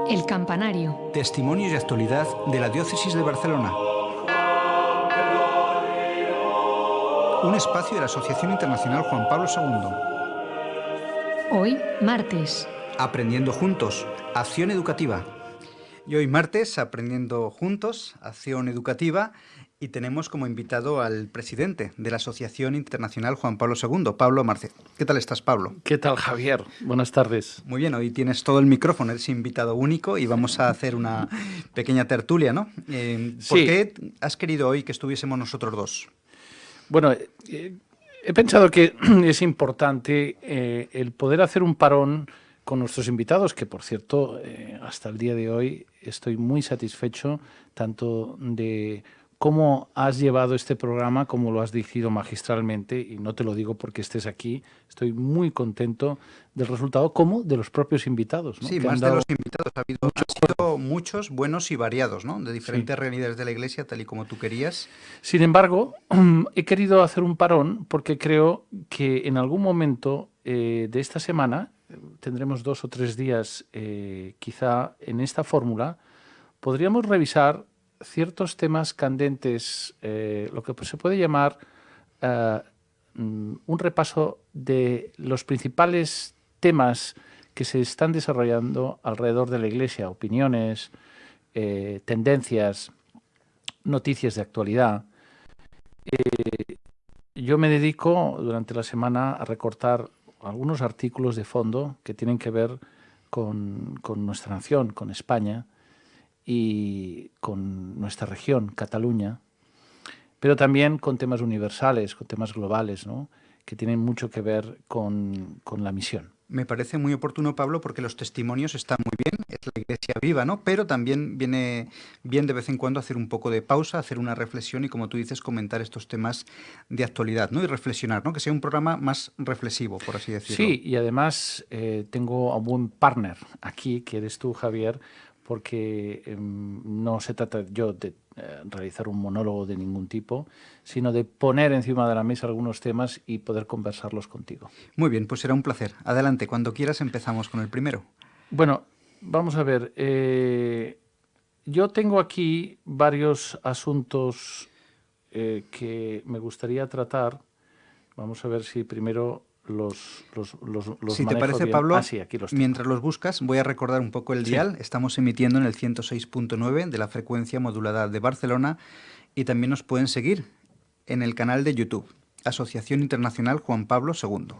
El Campanario. Testimonios y actualidad de la Diócesis de Barcelona. Un espacio de la Asociación Internacional Juan Pablo II. Hoy, martes. Aprendiendo juntos, acción educativa. Y hoy martes, aprendiendo juntos, acción educativa, y tenemos como invitado al presidente de la Asociación Internacional Juan Pablo II, Pablo Marcet. ¿Qué tal estás, Pablo? ¿Qué tal, Javier? Buenas tardes. Muy bien, hoy tienes todo el micrófono, eres invitado único y vamos a hacer una pequeña tertulia, ¿no? ¿Por qué has querido hoy que estuviésemos nosotros dos? Bueno, he pensado que es importante el poder hacer un parón con nuestros invitados, que por cierto, hasta el día de hoy estoy muy satisfecho tanto de cómo has llevado este programa, como lo has dirigido magistralmente, y no te lo digo porque estés aquí, estoy muy contento del resultado, como de los propios invitados, ¿no? Sí, que más de los invitados, han sido muchos buenos y variados, ¿no? De diferentes realidades de la Iglesia, tal y como tú querías. Sin embargo, he querido hacer un parón porque creo que en algún momento de esta semana, tendremos 2 o 3 días quizá en esta fórmula, podríamos revisar ciertos temas candentes, lo que se puede llamar un repaso de los principales temas que se están desarrollando alrededor de la Iglesia, opiniones, tendencias, noticias de actualidad. Yo me dedico durante la semana a recortar algunos artículos de fondo que tienen que ver con nuestra nación, con España y con nuestra región, Cataluña, pero también con temas universales, con temas globales, ¿no? Que tienen mucho que ver con la misión. Me parece muy oportuno, Pablo, porque los testimonios están muy bien, es la Iglesia viva, ¿no? Pero también viene bien de vez en cuando hacer un poco de pausa, hacer una reflexión y, como tú dices, comentar estos temas de actualidad, ¿no? Y reflexionar, ¿no? Que sea un programa más reflexivo, por así decirlo. Sí, y además tengo a un buen partner aquí, que eres tú, Javier, porque no se trata yo de realizar un monólogo de ningún tipo, sino de poner encima de la mesa algunos temas y poder conversarlos contigo. Muy bien, pues será un placer. Adelante, cuando quieras empezamos con el primero. Bueno, vamos a ver. Yo tengo aquí varios asuntos que me gustaría tratar. Vamos a ver si primero los si te manejo parece, bien. Pablo, Sí, aquí los tengo. Mientras los buscas, voy a recordar un poco el dial. Estamos emitiendo en el 106.9 de la frecuencia modulada de Barcelona y también nos pueden seguir en el canal de YouTube, Asociación Internacional Juan Pablo II.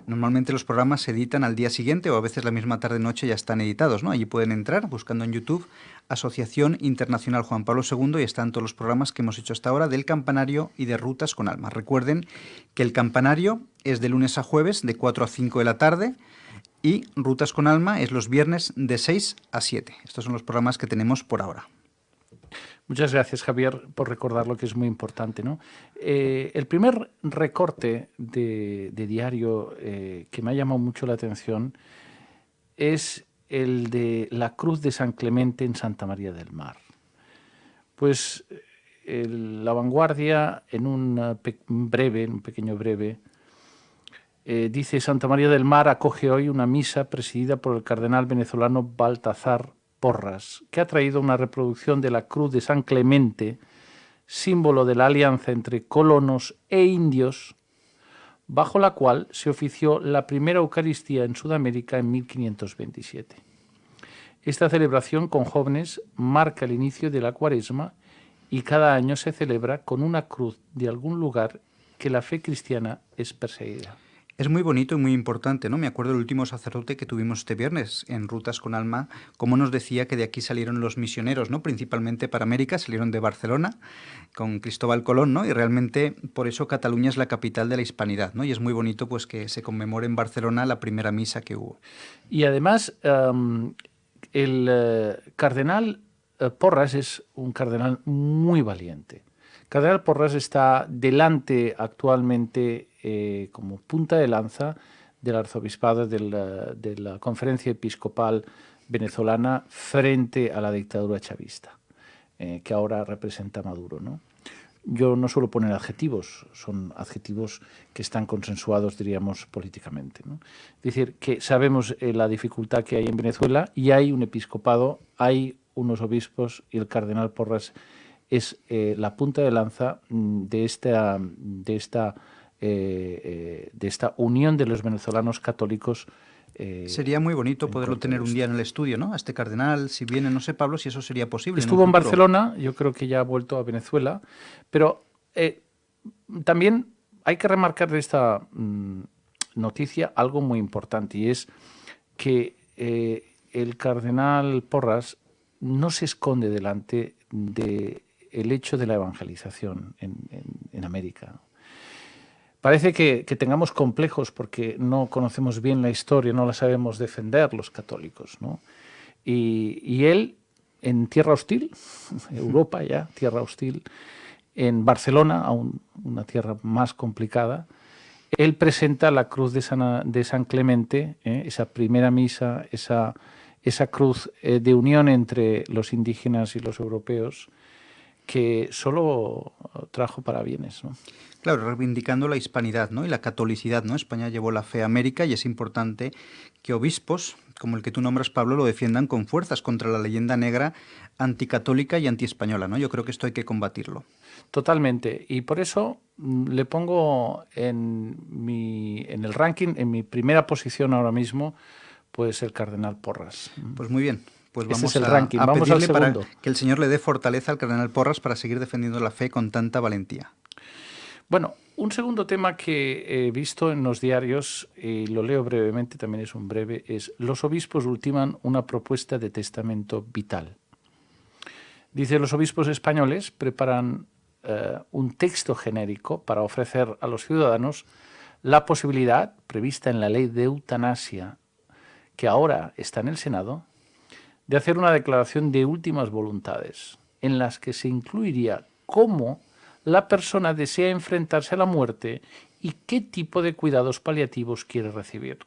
Normalmente los programas se editan al día siguiente o a veces la misma tarde-noche ya están editados, ¿no? Allí pueden entrar buscando en YouTube Asociación Internacional Juan Pablo II y están todos los programas que hemos hecho hasta ahora del Campanario y de Rutas con Alma. Recuerden que el Campanario es de lunes a jueves de 4 a 5 de la tarde y Rutas con Alma es los viernes de 6 a 7. Estos son los programas que tenemos por ahora. Muchas gracias, Javier, por recordarlo, que es muy importante, ¿no? El primer recorte de diario que me ha llamado mucho la atención es el de la Cruz de San Clemente en Santa María del Mar. Pues La Vanguardia, en un pequeño breve, dice: Santa María del Mar acoge hoy una misa presidida por el cardenal venezolano Baltasar Porras, que ha traído una reproducción de la Cruz de San Clemente, símbolo de la alianza entre colonos e indios, bajo la cual se ofició la primera Eucaristía en Sudamérica en 1527. Esta celebración con jóvenes marca el inicio de la Cuaresma y cada año se celebra con una cruz de algún lugar que la fe cristiana es perseguida. Es muy bonito y muy importante, ¿no? Me acuerdo del último sacerdote que tuvimos este viernes en Rutas con Alma, como nos decía que de aquí salieron los misioneros, ¿no? Principalmente para América, salieron de Barcelona con Cristóbal Colón, ¿no? Y realmente por eso Cataluña es la capital de la hispanidad, ¿no? Y es muy bonito pues que se conmemore en Barcelona la primera misa que hubo. Y además el cardenal Porras es un cardenal muy valiente. Cardenal Porras está delante actualmente como punta de lanza del arzobispado de la Conferencia Episcopal Venezolana frente a la dictadura chavista, que ahora representa Maduro, ¿no? yo no suelo poner adjetivos, son adjetivos que están consensuados, diríamos, políticamente, ¿no? Es decir, que sabemos la dificultad que hay en Venezuela y hay un episcopado, hay unos obispos y el cardenal Porras es la punta de lanza de esta unión de los venezolanos católicos. Sería muy bonito poderlo tener un día en el estudio, ¿no? A este cardenal, si viene, no sé, Pablo, si eso sería posible. Estuvo en Barcelona, yo creo que ya ha vuelto a Venezuela, pero también hay que remarcar de esta noticia algo muy importante, y es que el cardenal Porras no se esconde delante del hecho de la evangelización en América. Parece que tengamos complejos porque no conocemos bien la historia, no la sabemos defender los católicos, ¿no? Y él, en tierra hostil, Europa ya, tierra hostil, en Barcelona, aún una tierra más complicada, él presenta la cruz de San Clemente, esa primera misa, esa cruz de unión entre los indígenas y los europeos, que solo trajo parabienes, ¿no? Claro, reivindicando la hispanidad, ¿no? Y la catolicidad, ¿no? España llevó la fe a América y es importante que obispos, como el que tú nombras, Pablo, lo defiendan con fuerzas contra la leyenda negra anticatólica y antiespañola, ¿no? Yo creo que esto hay que combatirlo. Totalmente. Y por eso le pongo en el ranking, en mi primera posición ahora mismo, pues el cardenal Porras. Pues muy bien. Pues Ese vamos es el ranking. a Vamos pedirle al para segundo. que el Señor le dé fortaleza al cardenal Porras para seguir defendiendo la fe con tanta valentía. Bueno, un segundo tema que he visto en los diarios, y lo leo brevemente, también es un breve, es: los obispos ultiman una propuesta de testamento vital. Dice, los obispos españoles preparan un texto genérico para ofrecer a los ciudadanos la posibilidad, prevista en la ley de eutanasia, que ahora está en el Senado, de hacer una declaración de últimas voluntades, en las que se incluiría cómo la persona desea enfrentarse a la muerte y qué tipo de cuidados paliativos quiere recibir.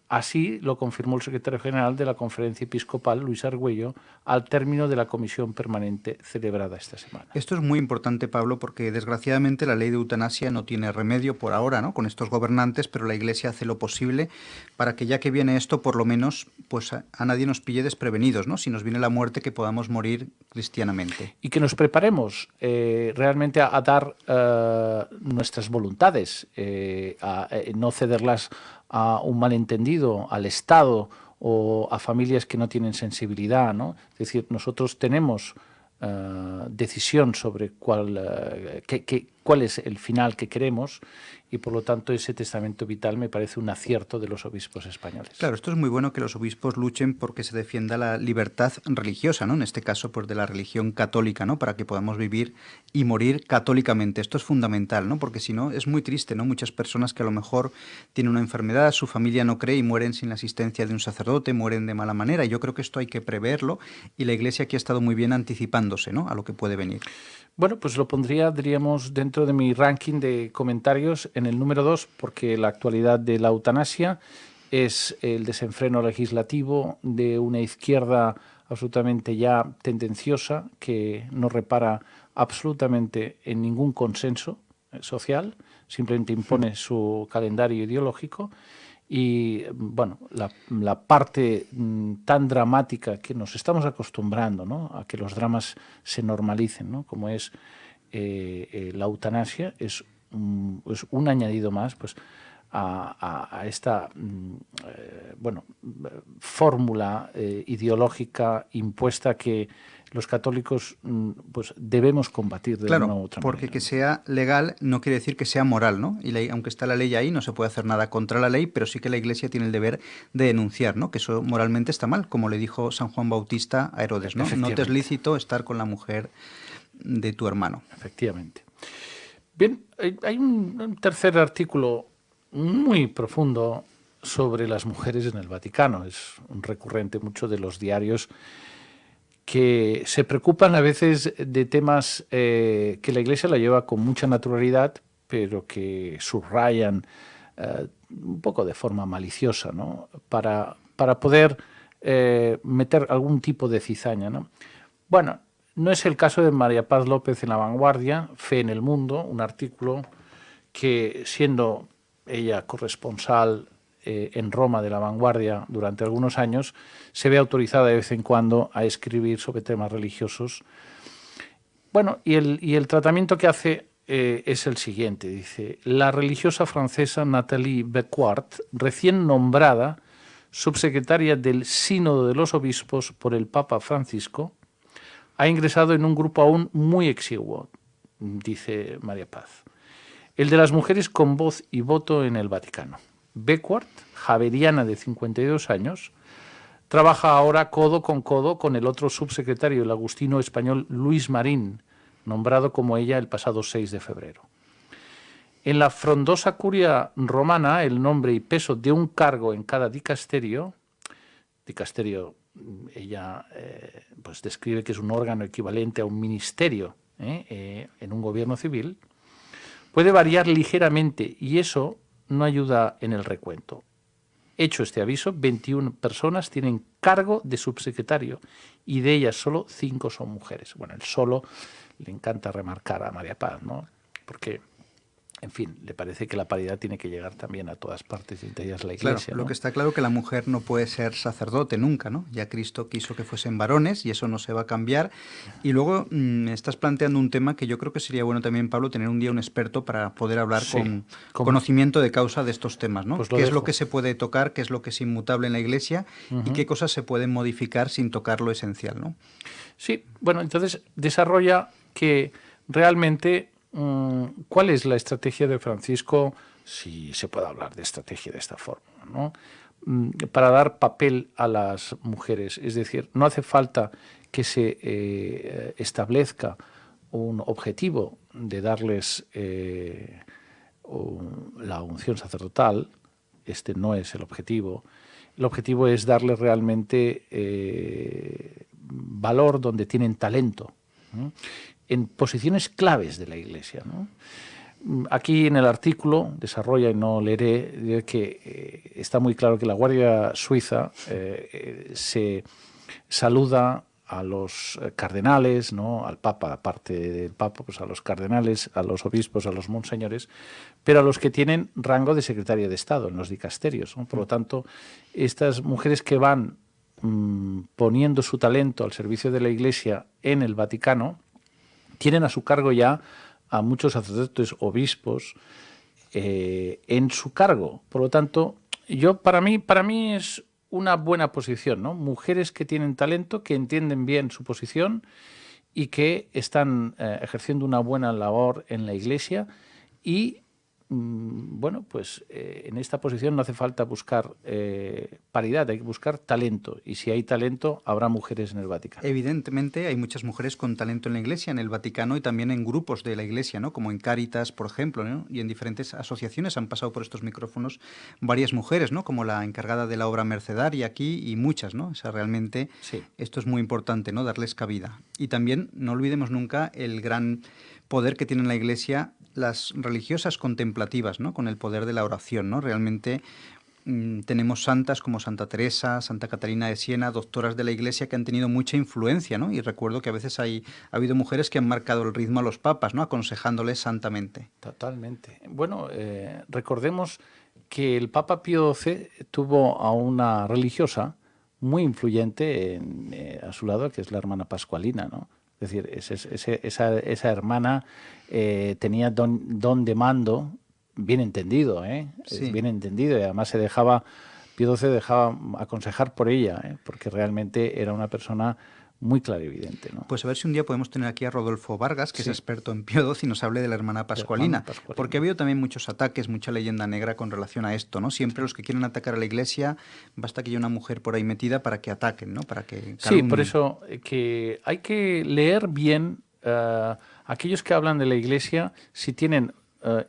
Así lo confirmó el secretario general de la Conferencia Episcopal, Luis Argüello, al término de la comisión permanente celebrada esta semana. Esto es muy importante, Pablo, porque desgraciadamente la ley de eutanasia no tiene remedio por ahora, ¿no? Con estos gobernantes, pero la Iglesia hace lo posible para que, ya que viene esto, por lo menos pues a nadie nos pille desprevenidos, ¿no? Si nos viene la muerte, que podamos morir cristianamente. Y que nos preparemos realmente a dar nuestras voluntades, a no cederlas a un malentendido, al Estado o a familias que no tienen sensibilidad, ¿no? Es decir, nosotros tenemos decisión sobre cuál es el final que queremos, y por lo tanto ese testamento vital me parece un acierto de los obispos españoles. Claro, esto es muy bueno, que los obispos luchen porque se defienda la libertad religiosa, ¿no? En este caso, pues de la religión católica, ¿no? Para que podamos vivir y morir católicamente. Esto es fundamental, ¿no? Porque si no, es muy triste, ¿no? Muchas personas que a lo mejor tienen una enfermedad, su familia no cree y mueren sin la asistencia de un sacerdote, mueren de mala manera. Y yo creo que esto hay que preverlo, y la Iglesia aquí ha estado muy bien anticipándose, ¿no? A lo que puede venir. Bueno, pues lo pondría, diríamos, dentro de mi ranking de comentarios en el número 2, porque la actualidad de la eutanasia es el desenfreno legislativo de una izquierda absolutamente ya tendenciosa, que no repara absolutamente en ningún consenso social, simplemente impone su calendario ideológico. Y bueno, la parte tan dramática que nos estamos acostumbrando, ¿no?, a que los dramas se normalicen, ¿no?, como es la eutanasia, es un añadido más, pues, a esta fórmula ideológica impuesta que los católicos pues debemos combatir de una u otra manera. Porque que sea legal no quiere decir que sea moral, ¿no? Y aunque está la ley ahí, no se puede hacer nada contra la ley, pero sí que la Iglesia tiene el deber de denunciar, ¿no? Que eso moralmente está mal, como le dijo San Juan Bautista a Herodes, ¿no? No te es lícito estar con la mujer de tu hermano. Efectivamente. Bien, hay un tercer artículo muy profundo sobre las mujeres en el Vaticano. Es un recurrente mucho de los diarios, que se preocupan a veces de temas que la Iglesia la lleva con mucha naturalidad, pero que subrayan un poco de forma maliciosa, ¿no?, para poder meter algún tipo de cizaña, ¿no? Bueno, No es el caso de María Paz López en La Vanguardia, Fe en el Mundo, un artículo que, siendo ella corresponsal en Roma de La Vanguardia durante algunos años, se ve autorizada de vez en cuando a escribir sobre temas religiosos. Bueno, y el tratamiento que hace es el siguiente. Dice: la religiosa francesa Nathalie Bequart, recién nombrada subsecretaria del Sínodo de los Obispos por el Papa Francisco, ha ingresado en un grupo aún muy exiguo, dice María Paz, el de las mujeres con voz y voto en el Vaticano. Bequart, javeriana de 52 años, trabaja ahora codo con el otro subsecretario, el agustino español Luis Marín, nombrado como ella el pasado 6 de febrero. En la frondosa curia romana, el nombre y peso de un cargo en cada dicasterio, ella pues describe que es un órgano equivalente a un ministerio en un gobierno civil, puede variar ligeramente y eso no ayuda en el recuento. Hecho este aviso, 21 personas tienen cargo de subsecretario y de ellas solo 5 son mujeres. Bueno, el solo le encanta remarcar a María Paz, ¿no? Porque, en fin, le parece que la paridad tiene que llegar también a todas partes, entre ellas la Iglesia. Claro, ¿no? Lo que está claro es que la mujer no puede ser sacerdote nunca, ¿no? Ya Cristo quiso que fuesen varones y eso no se va a cambiar. Y luego estás planteando un tema que yo creo que sería bueno también, Pablo, tener un día un experto para poder hablar con conocimiento de causa de estos temas, ¿no? Pues ¿Qué es lo que se puede tocar, qué es lo que es inmutable en la Iglesia y qué cosas se pueden modificar sin tocar lo esencial, ¿no? Sí, bueno, entonces desarrolla que realmente cuál es la estrategia de Francisco, si se puede hablar de estrategia de esta forma, ¿no? Para dar papel a las mujeres. Es decir, no hace falta que se establezca un objetivo de darles la unción sacerdotal. Este no es el objetivo. El objetivo es darles realmente valor donde tienen talento, ¿no? En posiciones claves de la Iglesia, ¿no? Aquí en el artículo desarrolla, y no leeré, que está muy claro que la Guardia Suiza se saluda a los cardenales, ¿no? Al Papa, aparte del Papa, pues a los cardenales, a los obispos, a los monseñores, pero a los que tienen rango de secretaria de Estado en los dicasterios, ¿no? Por lo tanto, estas mujeres que van poniendo su talento al servicio de la Iglesia en el Vaticano, tienen a su cargo ya a muchos sacerdotes, obispos, en su cargo. Por lo tanto, para mí es una buena posición, ¿no? Mujeres que tienen talento, que entienden bien su posición y que están ejerciendo una buena labor en la Iglesia y bueno, pues en esta posición no hace falta buscar paridad, hay que buscar talento. Y si hay talento, habrá mujeres en el Vaticano. Evidentemente hay muchas mujeres con talento en la Iglesia, en el Vaticano y también en grupos de la Iglesia, ¿no? Como en Cáritas, por ejemplo, ¿no? Y en diferentes asociaciones han pasado por estos micrófonos varias mujeres, ¿no? Como la encargada de la obra mercedaria aquí y muchas, ¿no? O sea, realmente esto es muy importante, ¿no? Darles cabida. Y también no olvidemos nunca el gran poder que tiene la Iglesia las religiosas contemplativas, ¿no? Con el poder de la oración, ¿no? Realmente tenemos santas como Santa Teresa, Santa Catarina de Siena, doctoras de la Iglesia que han tenido mucha influencia, ¿no? Y recuerdo que a veces ha habido mujeres que han marcado el ritmo a los papas, ¿no? Aconsejándoles santamente. Totalmente. Bueno, recordemos que el Papa Pío XII tuvo a una religiosa muy influyente a su lado, que es la hermana Pascualina, ¿no? Es decir, esa hermana tenía don de mando bien entendido, Sí. bien entendido, y además Pío XII dejaba aconsejar por ella, porque realmente era una persona muy clarividente, ¿no? Pues a ver si un día podemos tener aquí a Rodolfo Vargas, que es experto en Pío XII, y nos hable de la hermana Pascualina, porque ha habido también muchos ataques, mucha leyenda negra con relación a esto, ¿no? Siempre los que quieren atacar a la Iglesia, basta que haya una mujer por ahí metida para que ataquen, ¿no? Para que calumnien. Sí, por eso que hay que leer bien aquellos que hablan de la Iglesia, si tienen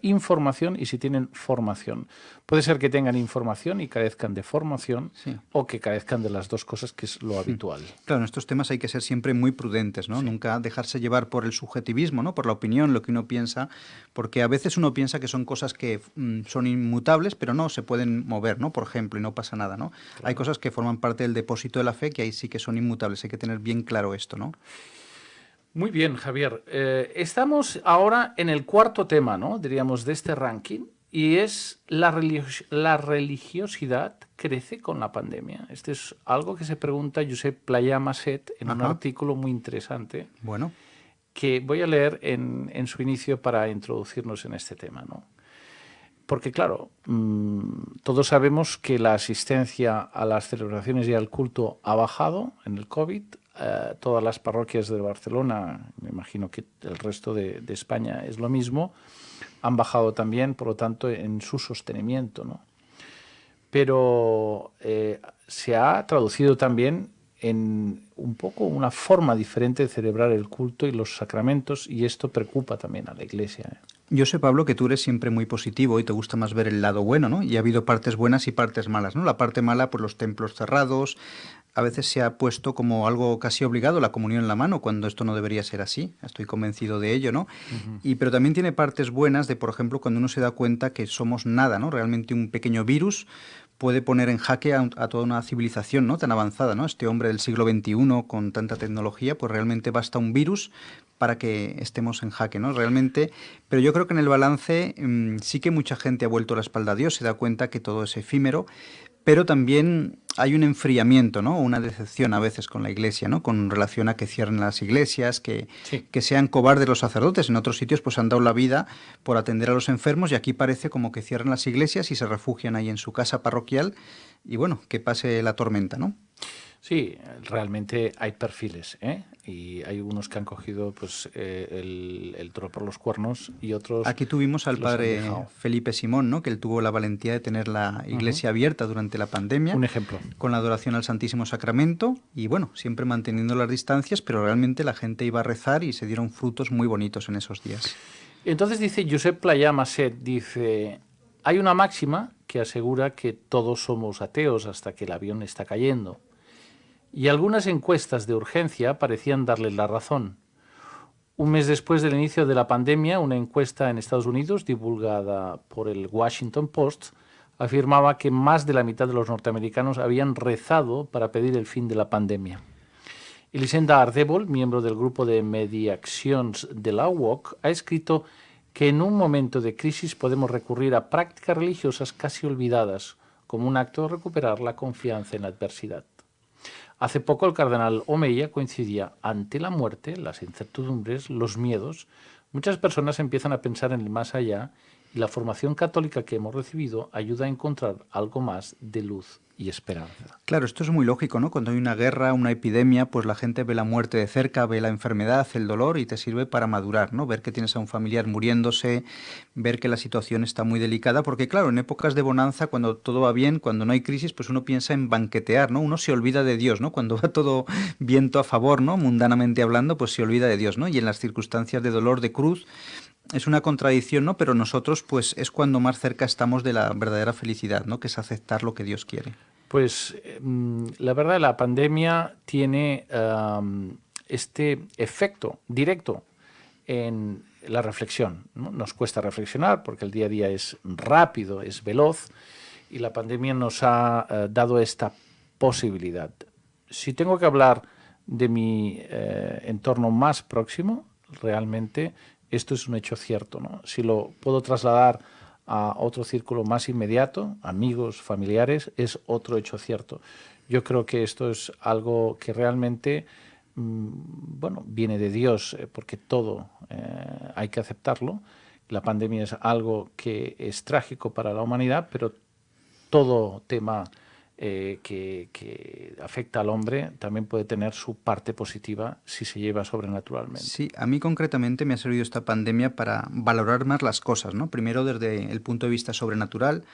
información y si tienen formación. Puede ser que tengan información y carezcan de formación, o que carezcan de las dos cosas, que es lo habitual. Claro, en estos temas hay que ser siempre muy prudentes, ¿no? Nunca dejarse llevar por el subjetivismo, ¿no? Por la opinión, lo que uno piensa, porque a veces uno piensa que son cosas que son inmutables, pero no, se pueden mover, ¿no? Por ejemplo, y no pasa nada, ¿no? Claro. Hay cosas que forman parte del depósito de la fe que ahí sí que son inmutables, hay que tener bien claro esto, ¿no? Muy bien, Javier. Estamos ahora en el cuarto tema, ¿no? Diríamos, de este ranking, y es la religiosidad crece con la pandemia. Este es algo que se pregunta Josep Playà Maset en un Ajá. artículo muy interesante Bueno, que voy a leer en su inicio para introducirnos en este tema, ¿no? Porque, claro, todos sabemos que la asistencia a las celebraciones y al culto ha bajado en el COVID. Todas las parroquias de Barcelona, me imagino que el resto de España es lo mismo, han bajado también, por lo tanto, en su sostenimiento, ¿no? Pero se ha traducido también en un poco una forma diferente de celebrar el culto y los sacramentos, y esto preocupa también a la Iglesia, ¿eh? yo sé, Pablo, que tú eres siempre muy positivo y te gusta más ver el lado bueno, ¿no? Y ha habido partes buenas y partes malas, ¿no? La parte mala, pues los templos cerrados, a veces se ha puesto como algo casi obligado la comunión en la mano, cuando esto no debería ser así. Estoy convencido de ello, ¿no? Pero también tiene partes buenas de, por ejemplo, cuando uno se da cuenta que somos nada, ¿no? Realmente un pequeño virus puede poner en jaque a toda una civilización, ¿no? Tan avanzada, ¿no? Este hombre del siglo XXI con tanta tecnología, pues realmente basta un virus para que estemos en jaque, ¿no? Realmente, pero yo creo que en el balance sí que mucha gente ha vuelto la espalda a Dios, se da cuenta que todo es efímero, pero también hay un enfriamiento, ¿no? Una decepción a veces con la Iglesia, ¿no? Con relación a que cierren las iglesias, Sí. que sean cobardes los sacerdotes. En otros sitios pues han dado la vida por atender a los enfermos y aquí parece como que cierran las iglesias y se refugian ahí en su casa parroquial y bueno, que pase la tormenta, ¿no? Sí, realmente hay perfiles, ¿eh? Y hay unos que han cogido pues, el toro por los cuernos y otros Aquí tuvimos al que los han padre dejado. Felipe Simón, ¿no? Que él tuvo la valentía de tener la Ujú. iglesia abierta durante la pandemia, Un ejemplo. con la adoración al Santísimo Sacramento y bueno, siempre manteniendo las distancias, pero realmente la gente iba a rezar y se dieron frutos muy bonitos en esos días. Entonces dice Josep Playà Maset, dice, hay una máxima que asegura que todos somos ateos hasta que el avión está cayendo. Y algunas encuestas de urgencia parecían darles la razón. Un mes después del inicio de la pandemia, una encuesta en Estados Unidos, divulgada por el Washington Post, afirmaba que más de la mitad de los norteamericanos habían rezado para pedir el fin de la pandemia. Elisenda Ardèvol, miembro del grupo de mediacions de la UOC, ha escrito que en un momento de crisis podemos recurrir a prácticas religiosas casi olvidadas, como un acto de recuperar la confianza en la adversidad. Hace poco el cardenal Omeya coincidía ante la muerte, las incertidumbres, los miedos. Muchas personas empiezan a pensar en el más allá y la formación católica que hemos recibido ayuda a encontrar algo más de luz y esperanza. Claro, esto es muy lógico, ¿no? Cuando hay una guerra, una epidemia, pues la gente ve la muerte de cerca, ve la enfermedad, el dolor y te sirve para madurar, ¿no? Ver que tienes a un familiar muriéndose, ver que la situación está muy delicada, porque claro, en épocas de bonanza, cuando todo va bien, cuando no hay crisis, pues uno piensa en banquetear, ¿no? Uno se olvida de Dios, ¿no? Cuando va todo viento a favor, ¿no? Mundanamente hablando, pues se olvida de Dios, ¿no? Y en las circunstancias de dolor, de cruz, es una contradicción, ¿no? Pero nosotros, pues es cuando más cerca estamos de la verdadera felicidad, ¿no? Que es aceptar lo que Dios quiere. Pues la verdad, la pandemia tiene este efecto directo en la reflexión, ¿no? Nos cuesta reflexionar porque el día a día es rápido, es veloz, y la pandemia nos ha dado esta posibilidad. Si tengo que hablar de mi entorno más próximo, realmente esto es un hecho cierto, ¿no? Si lo puedo trasladar a otro círculo más inmediato, amigos, familiares, es otro hecho cierto. Yo creo que esto es algo que realmente bueno, viene de Dios, porque todo hay que aceptarlo. La pandemia es algo que es trágico para la humanidad, pero todo tema que afecta al hombre también puede tener su parte positiva si se lleva sobrenaturalmente. Sí, a mí concretamente me ha servido esta pandemia para valorar más las cosas, ¿no? Primero desde el punto de vista sobrenatural,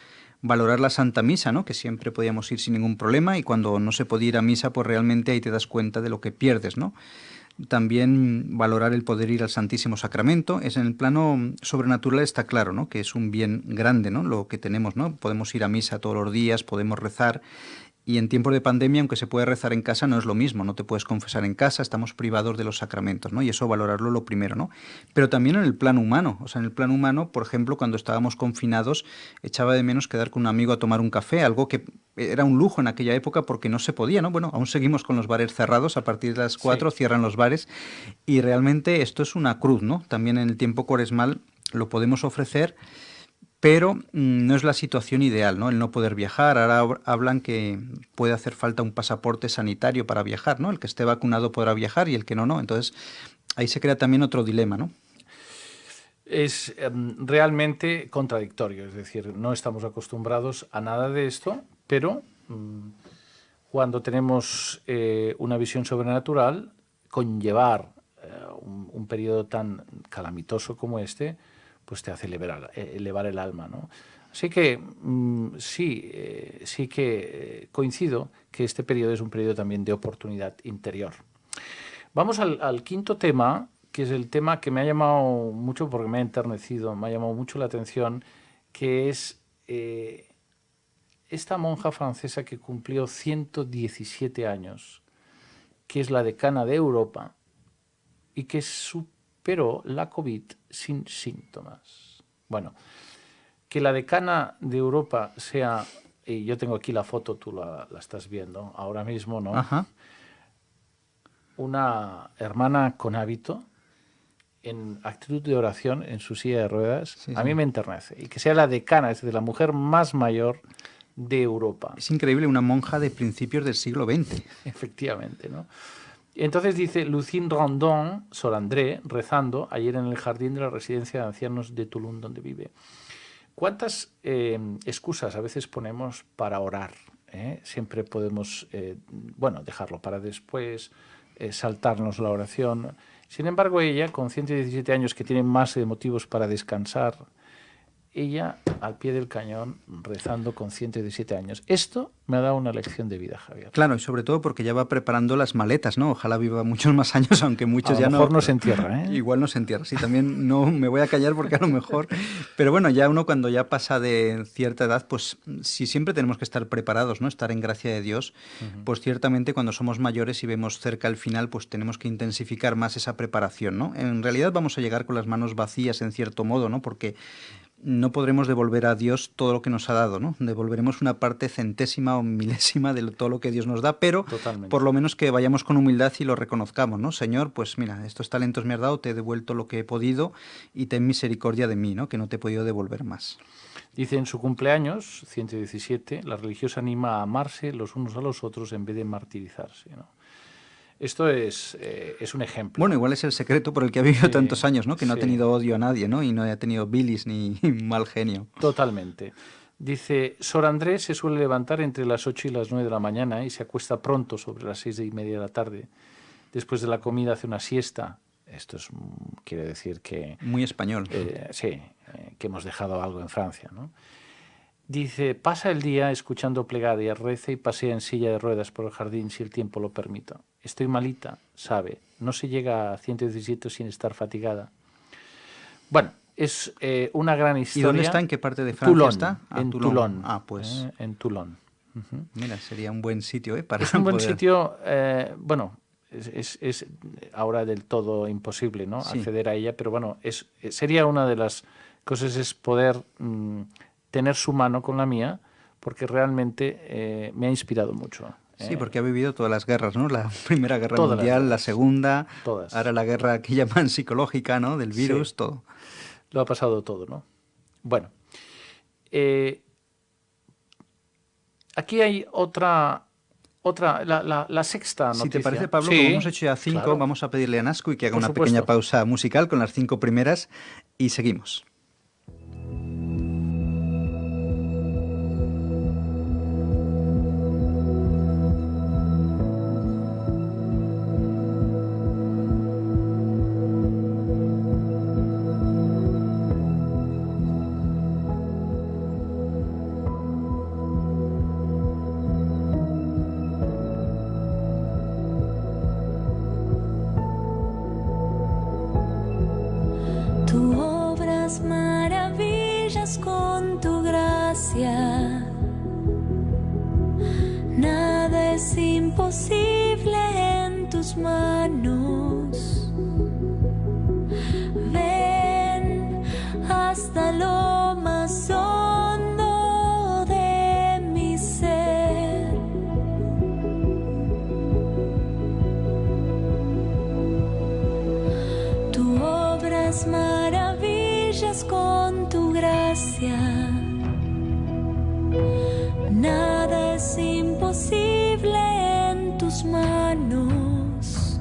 valorar la Santa Misa, ¿no? Que siempre podíamos ir sin ningún problema y cuando no se podía ir a misa, pues realmente ahí te das cuenta de lo que pierdes, ¿no? También valorar el poder ir al Santísimo Sacramento. Es en el plano sobrenatural está claro, ¿no? Que es un bien grande, ¿no? Lo que tenemos, ¿no? Podemos ir a misa todos los días, podemos rezar Y en tiempos de pandemia, aunque se puede rezar en casa, no es lo mismo, no te puedes confesar en casa, estamos privados de los sacramentos, ¿no? Y eso valorarlo lo primero, ¿no? Pero también en el plano humano, o sea, en el plano humano, por ejemplo, cuando estábamos confinados, echaba de menos quedar con un amigo a tomar un café, algo que era un lujo en aquella época porque no se podía, ¿no? Bueno, aún seguimos con los bares cerrados, a partir de las 4 Sí. cierran los bares y realmente esto es una cruz, ¿no? También en el tiempo cuaresmal lo podemos ofrecer, pero no es la situación ideal, ¿no? El no poder viajar. Ahora hablan que puede hacer falta un pasaporte sanitario para viajar, ¿no? El que esté vacunado podrá viajar y el que no, no. Entonces, ahí se crea también otro dilema, ¿no? Es realmente contradictorio, es decir, no estamos acostumbrados a nada de esto, pero cuando tenemos una visión sobrenatural, conllevar un periodo tan calamitoso como este, pues te hace elevar el alma, ¿no? Así que sí que coincido que este periodo es un periodo también de oportunidad interior. Vamos al quinto tema, que es el tema que me ha llamado mucho, porque me ha enternecido, me ha llamado mucho la atención, que es esta monja francesa que cumplió 117 años, que es la decana de Europa y que superó la COVID sin síntomas. Bueno, que la decana de Europa sea, y yo tengo aquí la foto, tú la estás viendo ahora mismo, ¿no? Ajá. Una hermana con hábito, en actitud de oración, en su silla de ruedas, Sí, a sí. mí me enternece. Y que sea la decana, es decir, la mujer más mayor de Europa. Es increíble, una monja de principios del siglo XX. Efectivamente, ¿no? Entonces dice Lucine Randon, Sor André, rezando ayer en el jardín de la residencia de ancianos de Toulon, donde vive. ¿Cuántas excusas a veces ponemos para orar? Siempre podemos, dejarlo para después, saltarnos la oración. Sin embargo, ella, con 117 años, que tiene más motivos para descansar, ella al pie del cañón, rezando con 117 años. Esto me ha dado una lección de vida, Javier. Claro, y sobre todo porque ya va preparando las maletas, ¿no? Ojalá viva muchos más años, aunque muchos ya no. A lo mejor no se entierra, ¿eh? Igual no se entierra. Sí, también no me voy a callar porque a lo mejor. Pero bueno, ya uno cuando ya pasa de cierta edad, pues sí siempre tenemos que estar preparados, ¿no? Estar en gracia de Dios. Pues ciertamente cuando somos mayores y vemos cerca el final, pues tenemos que intensificar más esa preparación, ¿no? En realidad vamos a llegar con las manos vacías en cierto modo, ¿no? Porque no podremos devolver a Dios todo lo que nos ha dado, ¿no? Devolveremos una parte centésima o milésima de todo lo que Dios nos da, pero Totalmente. por lo menos que vayamos con humildad y lo reconozcamos, ¿no? Señor, pues mira, estos talentos me has dado, te he devuelto lo que he podido y ten misericordia de mí, ¿no? Que no te he podido devolver más. Dice, en su cumpleaños, 117, la religiosa anima a amarse los unos a los otros en vez de martirizarse, ¿no? Esto es un ejemplo. Bueno, igual es el secreto por el que ha vivido tantos años, ¿no? Que no ha sí. tenido odio a nadie, ¿no? Y no ha tenido bilis ni mal genio. Totalmente. Dice, Sor Andrés se suele levantar entre las 8 y las 9 de la mañana y se acuesta pronto, sobre las 6:30 de la tarde. Después de la comida hace una siesta. Esto quiere decir que... Muy español. Que hemos dejado algo en Francia, ¿no? Dice, pasa el día escuchando plegarias, reza y pasea en silla de ruedas por el jardín si el tiempo lo permite. Estoy malita, sabe, no se llega a 117 sin estar fatigada. Bueno, es una gran historia. ¿Y dónde está? ¿En qué parte de Francia Toulon, está? En Toulon. Ah, pues. En Toulon. Mira, sería un buen sitio, para Es un buen poder... sitio, es ahora del todo imposible, ¿no? Sí. Acceder a ella, pero bueno, sería una de las cosas es poder tener su mano con la mía, porque realmente me ha inspirado mucho. Sí, porque ha vivido todas las guerras, ¿no? La Primera Guerra Todas Mundial, la Segunda, todas. Ahora la guerra que llaman psicológica, ¿no? Del virus, Sí. todo. Lo ha pasado todo, ¿no? Bueno, aquí hay la sexta noticia. Si te parece, Pablo, sí, como hemos hecho ya 5, claro. vamos a pedirle a Nascu y que haga Por una supuesto. pequeña pausa musical con las 5 primeras y seguimos. Tú obras maravillas con tu gracia. imposible en tus manos. Ven hasta lo más hondo de mi ser. Tú obras maravillas con tu gracia. Nada es imposible en tus manos.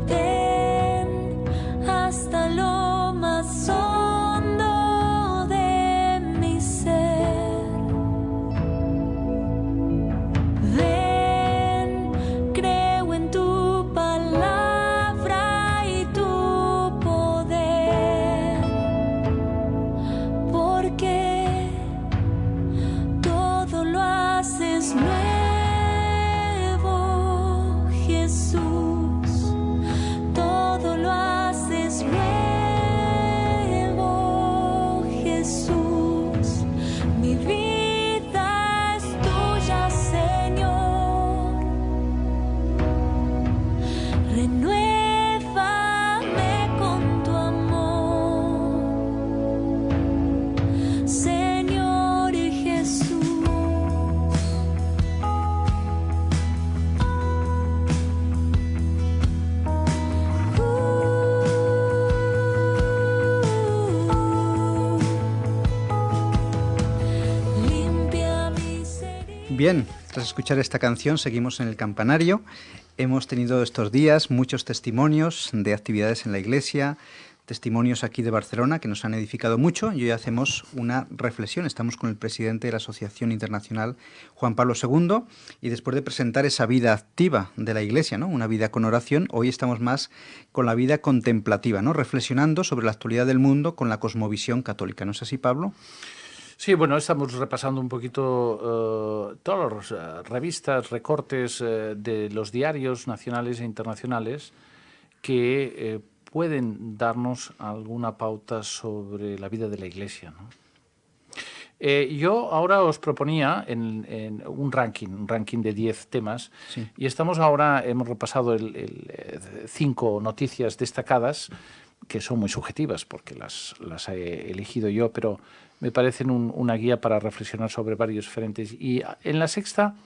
Ven hasta lo más hondo de mi ser. Ven, creo en tu palabra y tu poder, porque todo lo haces nuevo, Jesús. Todo lo haces nuevo, Jesús. Mi vida es tuya, Señor. Renuévame con tu amor, Señor Jesús. Limpia mis heridas. Bien, tras escuchar esta canción seguimos en el campanario. Hemos tenido estos días muchos testimonios de actividades en la iglesia, testimonios aquí de Barcelona que nos han edificado mucho y hoy hacemos una reflexión. Estamos con el presidente de la Asociación Internacional, Juan Pablo II, y después de presentar esa vida activa de la iglesia, ¿no? Una vida con oración, hoy estamos más con la vida contemplativa, ¿no? Reflexionando sobre la actualidad del mundo con la cosmovisión católica. ¿No es así, Pablo? Sí, bueno, estamos repasando un poquito todas las revistas, recortes de los diarios nacionales e internacionales que pueden darnos alguna pauta sobre la vida de la Iglesia, ¿no? Yo ahora os proponía en un ranking de 10 temas, Sí. y hemos repasado 5 noticias destacadas, que son muy subjetivas porque las he elegido yo, pero me parecen una guía para reflexionar sobre varios frentes. Y en la sexta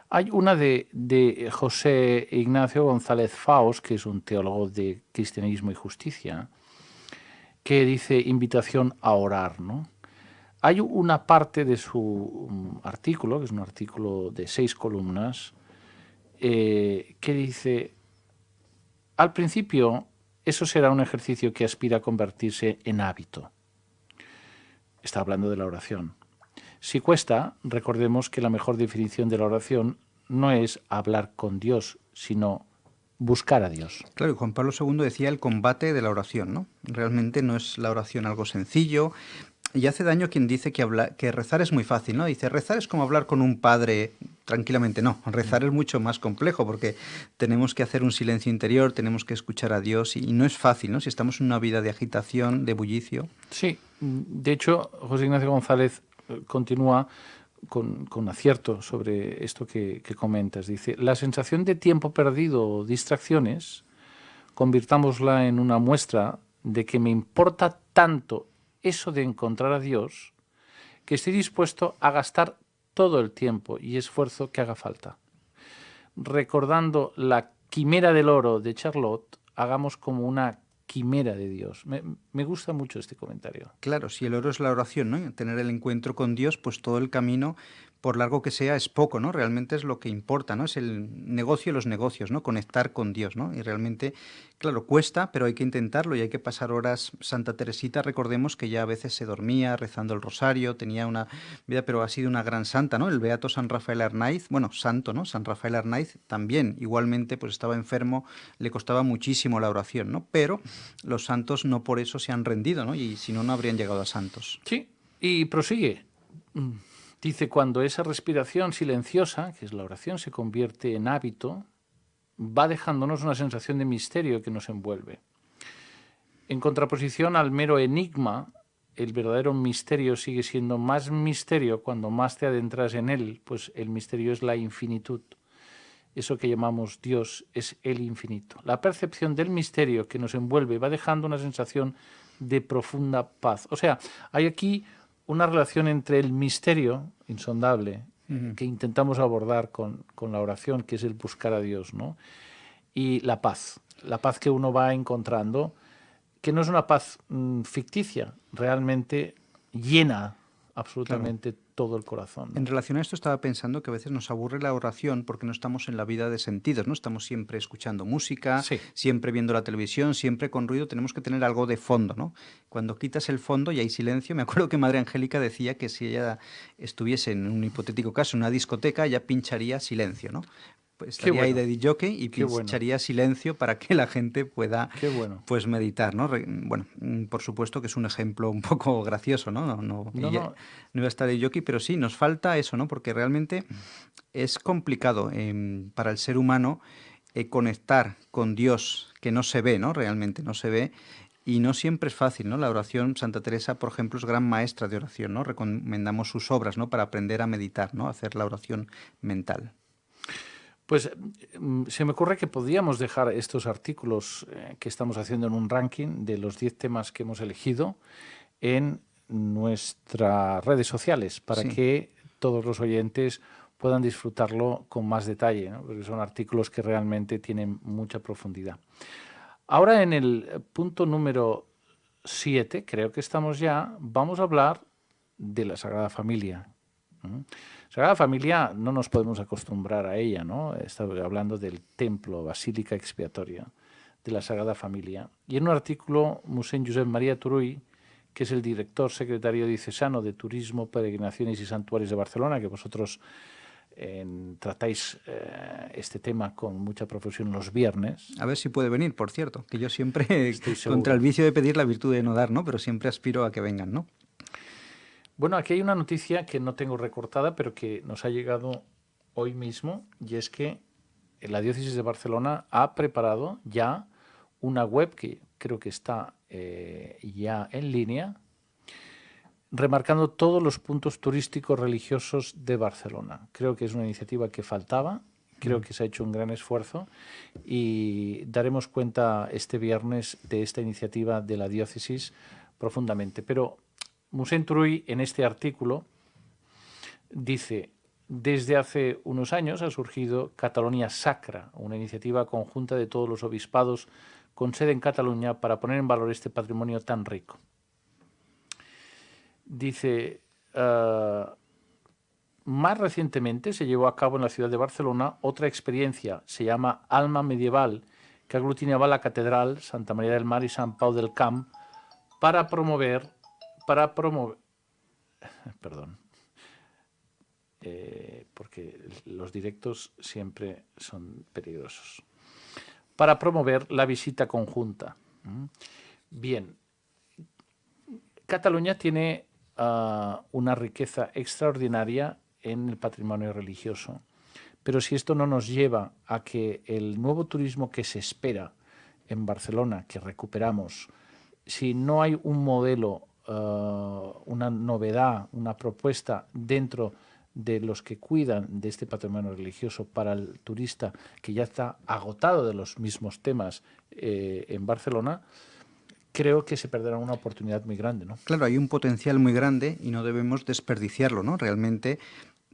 hay una de José Ignacio González Faos, que es un teólogo de cristianismo y justicia, que dice invitación a orar, ¿no? Hay una parte de su artículo, que es un artículo de 6 columnas, que dice, al principio eso será un ejercicio que aspira a convertirse en hábito. Está hablando de la oración. Si cuesta, recordemos que la mejor definición de la oración no es hablar con Dios, sino buscar a Dios. Claro, y Juan Pablo II decía el combate de la oración, ¿no? Realmente no es la oración algo sencillo. Y hace daño quien dice que rezar es muy fácil, ¿no? Dice, rezar es como hablar con un padre tranquilamente. No, rezar es mucho más complejo porque tenemos que hacer un silencio interior, tenemos que escuchar a Dios y no es fácil, ¿no? Si estamos en una vida de agitación, de bullicio. Sí, de hecho, José Ignacio González continúa con acierto sobre esto que comentas. Dice, la sensación de tiempo perdido o distracciones, convirtámosla en una muestra de que me importa tanto eso de encontrar a Dios, que estoy dispuesto a gastar todo el tiempo y esfuerzo que haga falta. Recordando la quimera del oro de Charlotte, hagamos como una quimera de Dios. Me gusta mucho este comentario. Claro, si el oro es la oración, ¿no? Tener el encuentro con Dios, pues todo el camino, por largo que sea, es poco, ¿no? Realmente es lo que importa, ¿no? Es el negocio de los negocios, ¿no? Conectar con Dios, ¿no? Y realmente, claro, cuesta, pero hay que intentarlo y hay que pasar horas. Santa Teresita, recordemos que ya a veces se dormía rezando el rosario, tenía una vida, pero ha sido una gran santa, ¿no? El beato San Rafael Arnaiz, bueno, santo, ¿no? San Rafael Arnaiz también, igualmente, pues estaba enfermo, le costaba muchísimo la oración, ¿no? Pero los santos no por eso se han rendido, ¿no? Y si no, no habrían llegado a santos. Sí, y prosigue. Dice, cuando esa respiración silenciosa, que es la oración, se convierte en hábito, va dejándonos una sensación de misterio que nos envuelve. En contraposición al mero enigma, el verdadero misterio sigue siendo más misterio cuando más te adentras en él, pues el misterio es la infinitud. Eso que llamamos Dios es el infinito. La percepción del misterio que nos envuelve va dejando una sensación de profunda paz. O sea, hay aquí una relación entre el misterio insondable que intentamos abordar con la oración, que es el buscar a Dios, ¿no? Y la paz que uno va encontrando, que no es una paz ficticia, realmente llena absolutamente todo el corazón, ¿no? En relación a esto estaba pensando que a veces nos aburre la oración porque no estamos en la vida de sentidos, ¿no? Estamos siempre escuchando música, Sí. siempre viendo la televisión, siempre con ruido, tenemos que tener algo de fondo, ¿no? Cuando quitas el fondo y hay silencio, me acuerdo que Madre Angélica decía que si ella estuviese en un hipotético caso en una discoteca, ella pincharía silencio, ¿no? Pues Qué estaría ahí bueno. de disjockey y Qué bueno. pincharía silencio para que la gente pueda Qué bueno. pues meditar, ¿no? Bueno, por supuesto que es un ejemplo un poco gracioso, ¿no? No, No iba a estar de jockey, pero sí, nos falta eso, ¿no? Porque realmente es complicado para el ser humano conectar con Dios que no se ve, ¿no? Realmente no se ve. Y no siempre es fácil, ¿no? La oración, Santa Teresa, por ejemplo, es gran maestra de oración, ¿no? Recomendamos sus obras, ¿no? Para aprender a meditar, ¿no? Hacer la oración mental. Pues se me ocurre que podríamos dejar estos artículos que estamos haciendo en un ranking de los 10 temas que hemos elegido en nuestras redes sociales para Sí. que todos los oyentes puedan disfrutarlo con más detalle, ¿no? Porque son artículos que realmente tienen mucha profundidad. Ahora en el punto número 7, creo que estamos ya, vamos a hablar de la Sagrada Familia. Sagrada Familia no nos podemos acostumbrar a ella, ¿no? Estamos hablando del templo, basílica expiatoria de la Sagrada Familia. Y en un artículo, Mossèn Josep María Turull, que es el director secretario diocesano de Turismo, Peregrinaciones y Santuarios de Barcelona, que vosotros tratáis este tema con mucha profusión los viernes. A ver si puede venir, por cierto, que yo siempre, Estoy seguro. contra el vicio de pedir la virtud de no dar, ¿no? Pero siempre aspiro a que vengan, ¿no? Bueno, aquí hay una noticia que no tengo recortada, pero que nos ha llegado hoy mismo, y es que la Diócesis de Barcelona ha preparado ya una web que creo que está ya en línea, remarcando todos los puntos turísticos religiosos de Barcelona. Creo que es una iniciativa que faltaba, creo que se ha hecho un gran esfuerzo y daremos cuenta este viernes de esta iniciativa de la diócesis profundamente. Pero Mossèn Turull en este artículo dice: desde hace unos años ha surgido Catalonia Sacra, una iniciativa conjunta de todos los obispados con sede en Cataluña para poner en valor este patrimonio tan rico. Dice, más recientemente se llevó a cabo en la ciudad de Barcelona otra experiencia, se llama Alma Medieval, que aglutinaba la Catedral, Santa María del Mar y Sant Pau del Camp para promover, perdón, porque los directos siempre son peligrosos, para promover la visita conjunta. Bien, Cataluña tiene una riqueza extraordinaria en el patrimonio religioso, pero si esto no nos lleva a que el nuevo turismo que se espera en Barcelona, que recuperamos, si no hay un modelo, una novedad, una propuesta dentro de los que cuidan de este patrimonio religioso para el turista que ya está agotado de los mismos temas en Barcelona, creo que se perderá una oportunidad muy grande, ¿no? Claro, hay un potencial muy grande y no debemos desperdiciarlo, ¿no? Realmente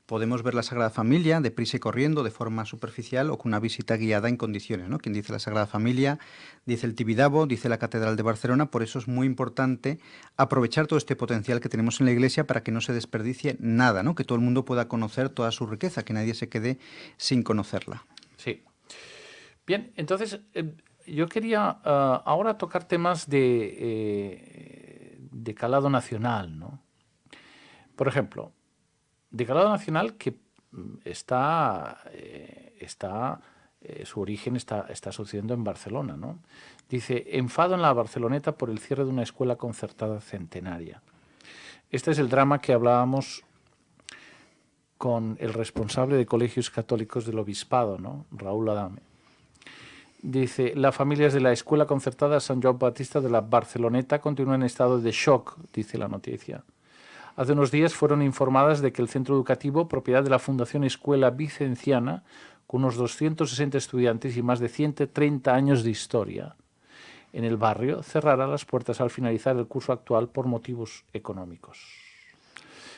podemos ver la Sagrada Familia deprisa y corriendo, de forma superficial, o con una visita guiada en condiciones, ¿no? Quien dice la Sagrada Familia, dice el Tibidabo, dice la Catedral de Barcelona. Por eso es muy importante aprovechar todo este potencial que tenemos en la Iglesia para que no se desperdicie nada, ¿no? Que todo el mundo pueda conocer toda su riqueza, que nadie se quede sin conocerla. Sí. Bien, entonces yo quería ahora tocar temas de calado nacional, ¿no? Por ejemplo, de calado nacional que su origen está sucediendo en Barcelona, ¿no? Dice, enfado en la Barceloneta por el cierre de una escuela concertada centenaria. Este es el drama que hablábamos con el responsable de colegios católicos del obispado, ¿no? Raúl Adame. Dice, las familias de la Escuela Concertada San Joan Batista de la Barceloneta continúan en estado de shock, dice la noticia. Hace unos días fueron informadas de que el centro educativo, propiedad de la Fundación Escuela Vicenciana, con unos 260 estudiantes y más de 130 años de historia en el barrio, cerrará las puertas al finalizar el curso actual por motivos económicos.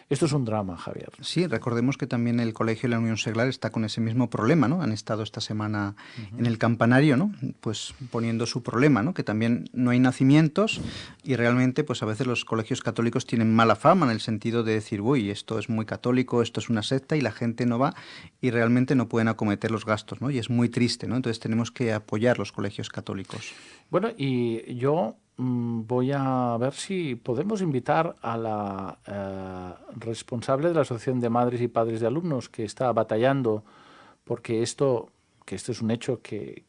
Esto es un drama, Javier. Sí, recordemos que también el Colegio de la Unión Seglar está con ese mismo problema, ¿no? Han estado esta semana en el campanario, ¿no? Pues poniendo su problema, ¿no? Que también no hay nacimientos y realmente pues a veces los colegios católicos tienen mala fama en el sentido de decir, uy, esto es muy católico, esto es una secta y la gente no va y realmente no pueden acometer los gastos, ¿no? Y es muy triste, ¿no? Entonces tenemos que apoyar los colegios católicos. Bueno, y yo voy a ver si podemos invitar a la responsable de la Asociación de Madres y Padres de Alumnos que está batallando porque esto es un hecho que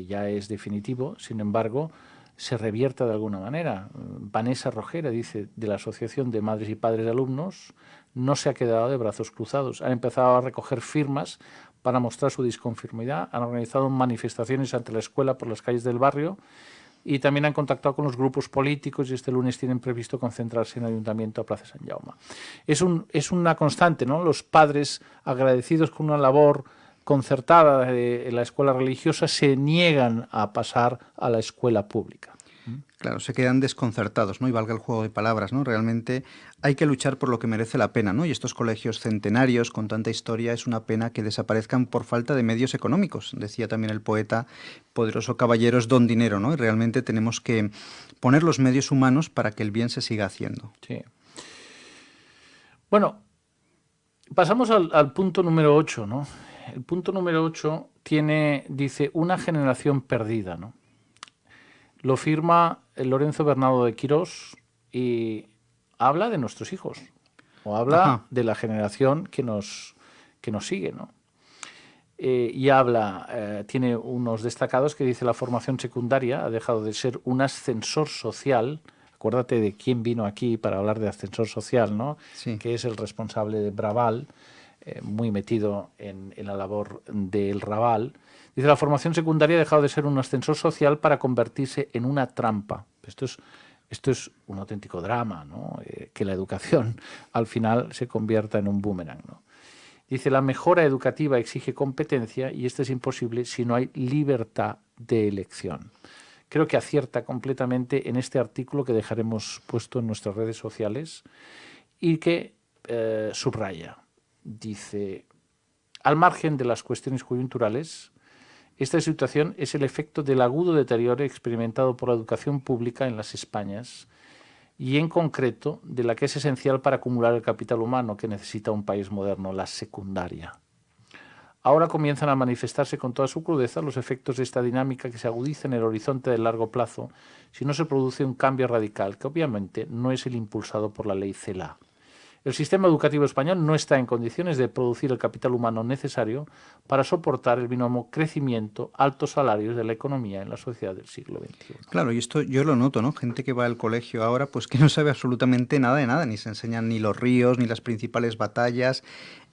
ya es definitivo, sin embargo, se revierta de alguna manera. Vanessa Rojera dice, de la Asociación de Madres y Padres de Alumnos, no se ha quedado de brazos cruzados. Han empezado a recoger firmas para mostrar su disconformidad, han organizado manifestaciones ante la escuela por las calles del barrio y también han contactado con los grupos políticos y este lunes tienen previsto concentrarse en el Ayuntamiento a Plaza San Jaume. Es una constante, ¿no? Los padres agradecidos con una labor concertada en la escuela religiosa se niegan a pasar a la escuela pública. Claro, se quedan desconcertados, ¿no? Y valga el juego de palabras, ¿no? Realmente hay que luchar por lo que merece la pena, ¿no? Y estos colegios centenarios con tanta historia es una pena que desaparezcan por falta de medios económicos. Decía también el poeta, poderoso caballero es don dinero, ¿no? Y realmente tenemos que poner los medios humanos para que el bien se siga haciendo. Sí. Bueno, pasamos al punto número 8, ¿no? El punto número 8 dice, una generación perdida, ¿no? Lo firma Lorenzo Bernardo de Quirós y habla de nuestros hijos, o habla de la generación que nos sigue, ¿no? Y habla, tiene unos destacados que dice la formación secundaria ha dejado de ser un ascensor social. Acuérdate de quién vino aquí para hablar de ascensor social, ¿no? Sí. Que es el responsable de Braval, muy metido en la labor del Raval. Dice, la formación secundaria ha dejado de ser un ascensor social para convertirse en una trampa. Esto es un auténtico drama, ¿no? Que la educación al final se convierta en un boomerang, ¿no? Dice, la mejora educativa exige competencia y esto es imposible si no hay libertad de elección. Creo que acierta completamente en este artículo que dejaremos puesto en nuestras redes sociales y que subraya. Dice, al margen de las cuestiones coyunturales, esta situación es el efecto del agudo deterioro experimentado por la educación pública en las Españas y en concreto de la que es esencial para acumular el capital humano que necesita un país moderno, la secundaria. Ahora comienzan a manifestarse con toda su crudeza los efectos de esta dinámica que se agudiza en el horizonte del largo plazo si no se produce un cambio radical que obviamente no es el impulsado por la ley CELA. El sistema educativo español no está en condiciones de producir el capital humano necesario para soportar el binomio crecimiento, altos salarios de la economía en la sociedad del siglo XXI. Claro, y esto yo lo noto, ¿no? Gente que va al colegio ahora, pues que no sabe absolutamente nada de nada, ni se enseñan ni los ríos, ni las principales batallas,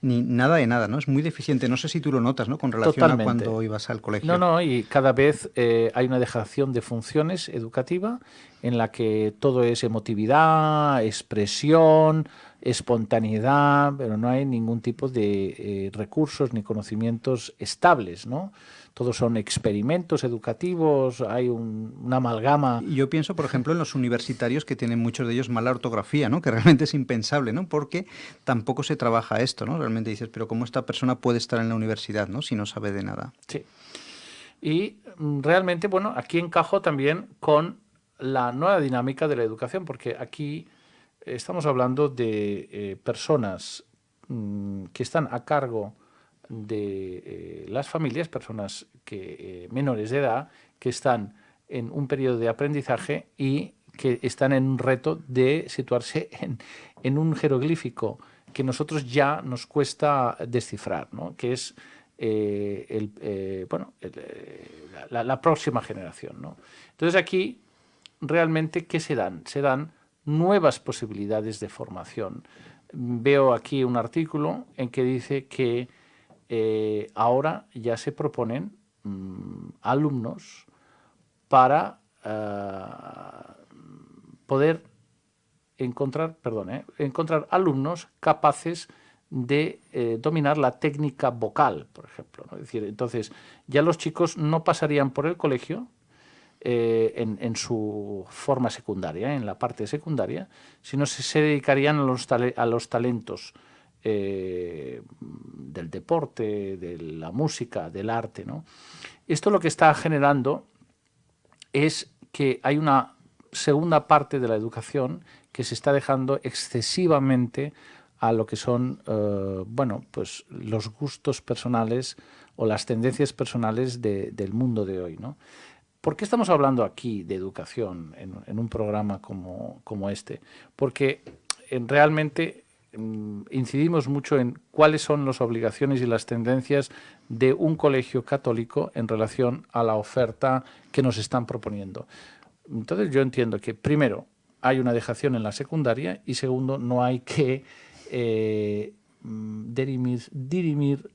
ni nada de nada, ¿no? Es muy deficiente. No sé si tú lo notas, ¿no? Con relación Totalmente. a cuando ibas al colegio. No, y cada vez hay una dejación de funciones educativa en la que todo es emotividad, expresión, espontaneidad, pero no hay ningún tipo de recursos ni conocimientos estables, ¿no? Todos son experimentos educativos, hay una amalgama. Y yo pienso, por ejemplo, en los universitarios que tienen muchos de ellos mala ortografía, ¿no? Que realmente es impensable, ¿no? Porque tampoco se trabaja esto, ¿no? Realmente dices, pero ¿cómo esta persona puede estar en la universidad, ¿no? Si no sabe de nada. Sí. Y realmente, bueno, aquí encajo también con la nueva dinámica de la educación, porque aquí estamos hablando de personas que están a cargo de las familias, personas menores de edad, que están en un periodo de aprendizaje y que están en un reto de situarse en un jeroglífico que nosotros ya nos cuesta descifrar, ¿no? Que es la próxima generación, ¿no? Entonces aquí realmente, ¿qué se dan? Se dan nuevas posibilidades de formación. Veo aquí un artículo en que dice que ahora ya se proponen alumnos para poder encontrar alumnos capaces de dominar la técnica vocal, por ejemplo, ¿no? Es decir, entonces ya los chicos no pasarían por el colegio en su forma secundaria, en la parte secundaria, sino se dedicarían a los talentos del deporte, de la música, del arte, ¿no? Esto lo que está generando es que hay una segunda parte de la educación que se está dejando excesivamente a lo que son pues los gustos personales o las tendencias personales del mundo de hoy, ¿no? ¿Por qué estamos hablando aquí de educación en un programa como este? Porque realmente incidimos mucho en cuáles son las obligaciones y las tendencias de un colegio católico en relación a la oferta que nos están proponiendo. Entonces yo entiendo que primero hay una dejación en la secundaria y segundo no hay que dirimir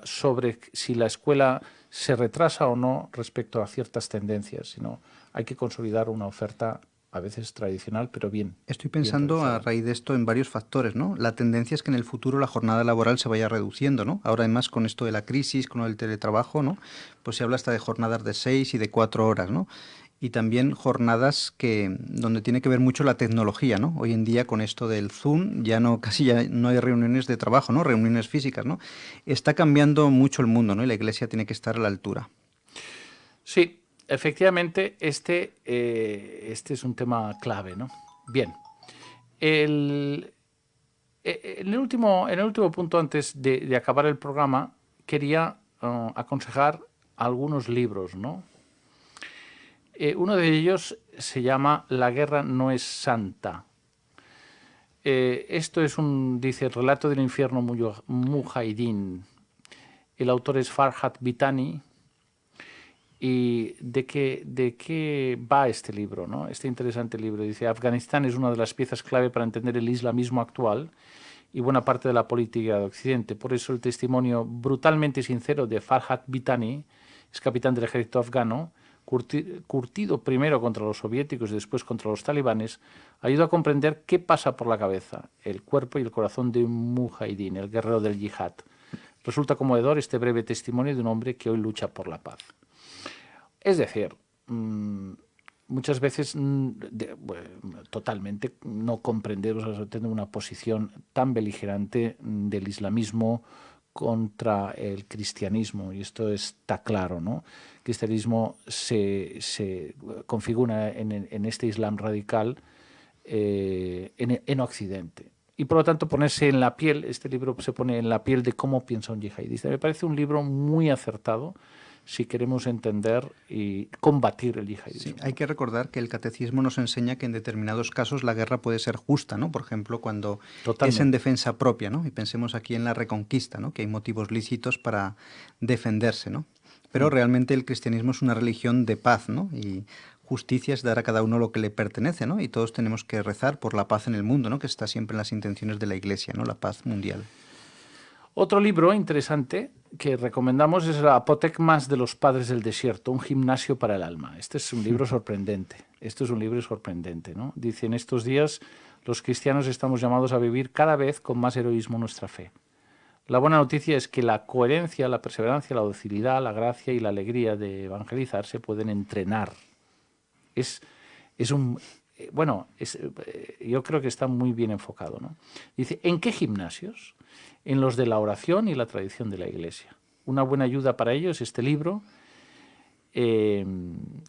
sobre si la escuela se retrasa o no respecto a ciertas tendencias, sino hay que consolidar una oferta a veces tradicional, pero bien. Estoy pensando a raíz de esto en varios factores, ¿no? La tendencia es que en el futuro la jornada laboral se vaya reduciendo, ¿no? Ahora además con esto de la crisis, con el teletrabajo, ¿no? Pues se habla hasta de jornadas de 6 y de 4 horas, ¿no? Y también jornadas donde tiene que ver mucho la tecnología, ¿no? Hoy en día con esto del Zoom casi ya no hay reuniones de trabajo, ¿no? Reuniones físicas, ¿no? Está cambiando mucho el mundo, ¿no? Y la Iglesia tiene que estar a la altura. Sí, efectivamente, este es un tema clave, ¿no? Bien. En el último punto, antes de acabar el programa, quería aconsejar algunos libros, ¿no? Uno de ellos se llama La guerra no es santa. Esto es dice, relato del infierno mujahidín. El autor es Farhat Bitani. ¿Y de qué va este libro, ¿no? Este interesante libro? Dice, Afganistán es una de las piezas clave para entender el islamismo actual y buena parte de la política de Occidente. Por eso el testimonio brutalmente sincero de Farhat Bitani, es capitán del ejército afgano, curtido primero contra los soviéticos y después contra los talibanes, ayuda a comprender qué pasa por la cabeza, el cuerpo y el corazón de un mujahidín, el guerrero del yihad. Resulta conmovedor este breve testimonio de un hombre que hoy lucha por la paz. Es decir, muchas veces totalmente no comprendemos o tenemos una posición tan beligerante del islamismo contra el cristianismo, y esto está claro, ¿no? El cristianismo se configura en este Islam radical en Occidente. Y por lo tanto ponerse en la piel, este libro se pone en la piel de cómo piensa un yihadista. Me parece un libro muy acertado si queremos entender y combatir el yihadismo. Sí, hay que recordar que el catecismo nos enseña que en determinados casos la guerra puede ser justa, ¿no? Por ejemplo, cuando es en defensa propia, ¿no? Y pensemos aquí en la Reconquista, ¿no? Que hay motivos lícitos para defenderse, ¿no? Pero realmente el cristianismo es una religión de paz, ¿no? Y justicia es dar a cada uno lo que le pertenece, ¿no? Y todos tenemos que rezar por la paz en el mundo, ¿no? Que está siempre en las intenciones de la Iglesia, ¿no? La paz mundial. Otro libro interesante que recomendamos es Apotecmas de los Padres del Desierto, un gimnasio para el alma. Este es un libro sorprendente. ¿No? Dice, en estos días los cristianos estamos llamados a vivir cada vez con más heroísmo nuestra fe. La buena noticia es que la coherencia, la perseverancia, la docilidad, la gracia y la alegría de evangelizar se pueden entrenar. Yo creo que está muy bien enfocado, ¿no? Dice, ¿en qué gimnasios? En los de la oración y la tradición de la Iglesia. Una buena ayuda para ello es este libro,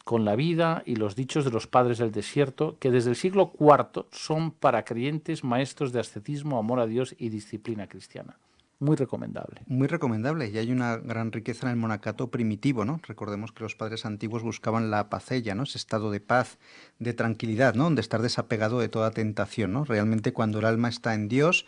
con la vida y los dichos de los padres del desierto, que desde el siglo IV son para creyentes maestros de ascetismo, amor a Dios y disciplina cristiana. Muy recomendable. Muy recomendable, y hay una gran riqueza en el monacato primitivo, ¿no? Recordemos que los padres antiguos buscaban la pacella, ¿no? Ese estado de paz, de tranquilidad, ¿no? Donde estar desapegado de toda tentación, ¿no? Realmente cuando el alma está en Dios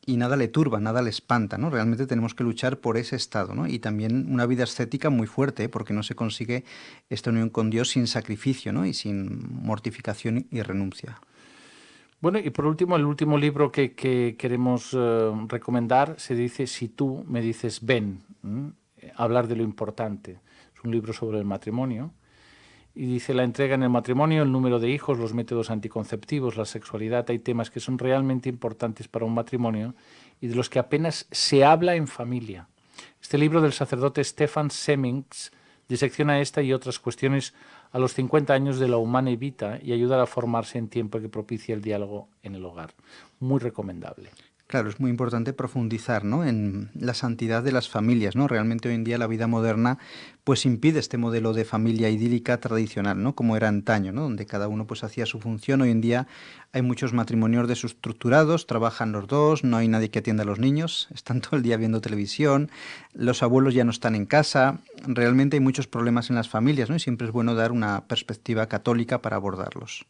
y nada le turba, nada le espanta, ¿no? Realmente tenemos que luchar por ese estado, ¿no? Y también una vida ascética muy fuerte, ¿eh? Porque no se consigue esta unión con Dios sin sacrificio, ¿no? Y sin mortificación y renuncia. Bueno, y por último, el último libro que queremos recomendar se dice Si tú me dices ven, hablar de lo importante. un libro sobre el matrimonio. Y dice, la entrega en el matrimonio, el número de hijos, los métodos anticonceptivos, la sexualidad, hay temas que son realmente importantes para un matrimonio y de los que apenas se habla en familia. Este libro del sacerdote Stefan Semmings disecciona esta y otras cuestiones a los 50 años de la Humanae Vita y ayuda a formarse en tiempo que propicia el diálogo en el hogar. Muy recomendable. Claro, es muy importante profundizar, ¿no?, en la santidad de las familias, ¿no? Realmente hoy en día la vida moderna pues impide este modelo de familia idílica tradicional, ¿no?, como era antaño, ¿no?, donde cada uno pues hacía su función. Hoy en día hay muchos matrimonios desestructurados, trabajan los dos, no hay nadie que atienda a los niños, están todo el día viendo televisión, los abuelos ya no están en casa, realmente hay muchos problemas en las familias, ¿no?, y siempre es bueno dar una perspectiva católica para abordarlos.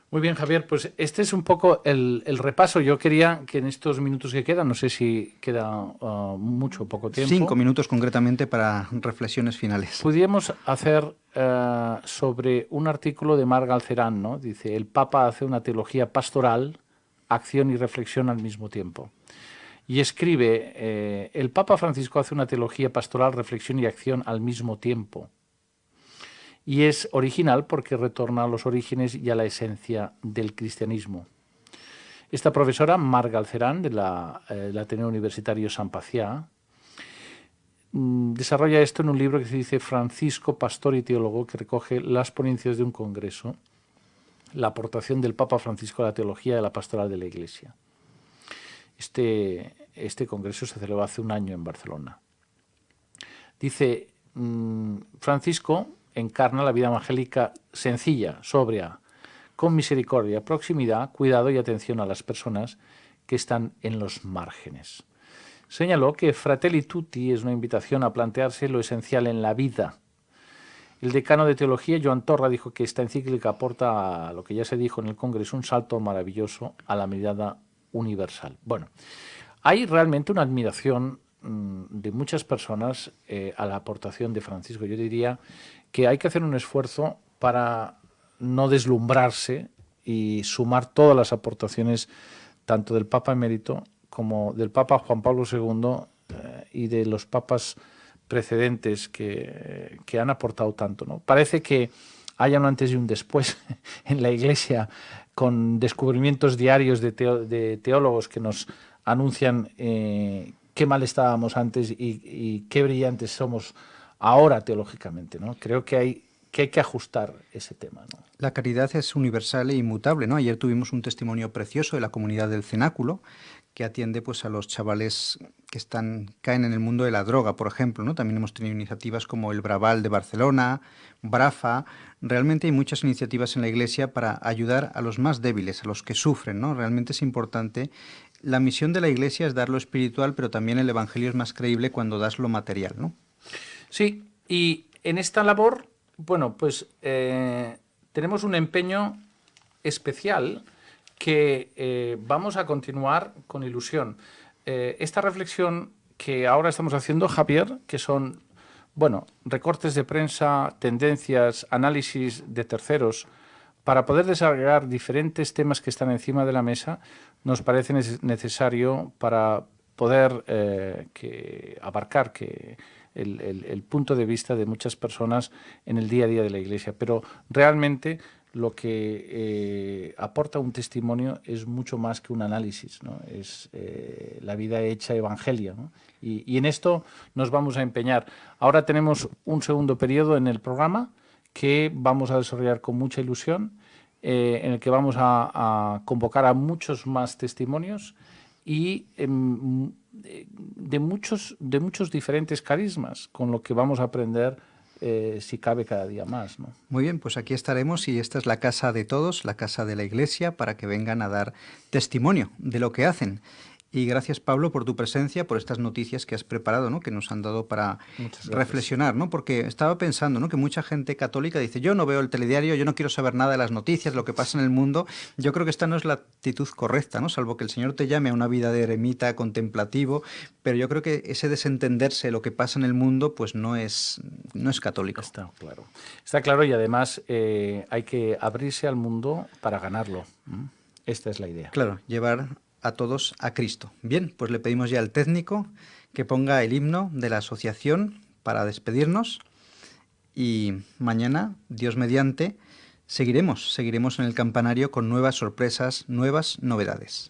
Muy bien, Javier, pues este es un poco el repaso. Yo quería que en estos minutos que quedan, no sé si queda mucho o poco tiempo. 5 minutos concretamente para reflexiones finales. Pudiéramos hacer sobre un artículo de Marc Galcerán, ¿no? Dice, el Papa hace una teología pastoral, acción y reflexión al mismo tiempo. Y escribe, el Papa Francisco hace una teología pastoral, reflexión y acción al mismo tiempo. Y es original porque retorna a los orígenes y a la esencia del cristianismo. Esta profesora, Marc Galcerán, del Ateneo Universitario Sant Pacià, desarrolla esto en un libro que se dice Francisco, pastor y teólogo, que recoge las ponencias de un congreso, la aportación del Papa Francisco a la teología de la pastoral de la Iglesia. Este congreso se celebró hace un año en Barcelona. Dice, Francisco encarna la vida evangélica sencilla, sobria, con misericordia, proximidad, cuidado y atención a las personas que están en los márgenes. Señaló que Fratelli Tutti es una invitación a plantearse lo esencial en la vida. El decano de teología, Joan Torra, dijo que esta encíclica aporta a lo que ya se dijo en el Congreso un salto maravilloso a la mirada universal. Bueno, hay realmente una admiración de muchas personas a la aportación de Francisco. Yo diría que hay que hacer un esfuerzo para no deslumbrarse y sumar todas las aportaciones tanto del Papa emérito como del Papa Juan Pablo II y de los papas precedentes que han aportado tanto, ¿no? Parece que haya un antes y un después en la Iglesia, con descubrimientos diarios de teólogos que nos anuncian qué mal estábamos antes y qué brillantes somos ahora teológicamente, ¿no? Creo que hay que ajustar ese tema, ¿no? La caridad es universal e inmutable, ¿no? Ayer tuvimos un testimonio precioso de la comunidad del Cenáculo, que atiende pues a los chavales que caen en el mundo de la droga, por ejemplo, ¿no? También hemos tenido iniciativas como el Braval de Barcelona, Brafa. Realmente hay muchas iniciativas en la Iglesia para ayudar a los más débiles, a los que sufren, ¿no? Realmente es importante. La misión de la Iglesia es dar lo espiritual, pero también el Evangelio es más creíble cuando das lo material, ¿no? Sí, y en esta labor, bueno, pues tenemos un empeño especial que vamos a continuar con ilusión. Esta reflexión que ahora estamos haciendo, Javier, que son, bueno, recortes de prensa, tendencias, análisis de terceros, para poder desarrollar diferentes temas que están encima de la mesa, nos parece necesario para poder abarcar el punto de vista de muchas personas en el día a día de la Iglesia. Pero realmente lo que aporta un testimonio es mucho más que un análisis, ¿no? Es la vida hecha evangelia, ¿no? Y en esto nos vamos a empeñar. Ahora tenemos un segundo periodo en el programa que vamos a desarrollar con mucha ilusión, en el que vamos a convocar a muchos más testimonios y de muchos diferentes carismas, con lo que vamos a aprender, si cabe, cada día más, ¿no? Muy bien, pues aquí estaremos y esta es la casa de todos, la casa de la Iglesia, para que vengan a dar testimonio de lo que hacen. Y gracias, Pablo, por tu presencia, por estas noticias que has preparado, ¿no?, que nos han dado para reflexionar, ¿no? Porque estaba pensando, ¿no?, que mucha gente católica dice, yo no veo el telediario, yo no quiero saber nada de las noticias, lo que pasa en el mundo. Yo creo que esta no es la actitud correcta, ¿no?, salvo que el Señor te llame a una vida de eremita, contemplativo, pero yo creo que ese desentenderse de lo que pasa en el mundo, pues no es católico. Está claro. Está claro, y además hay que abrirse al mundo para ganarlo. Esta es la idea. Claro, llevar a todos a Cristo. Bien, pues le pedimos ya al técnico que ponga el himno de la asociación para despedirnos y mañana, Dios mediante, seguiremos en el campanario con nuevas sorpresas, nuevas novedades.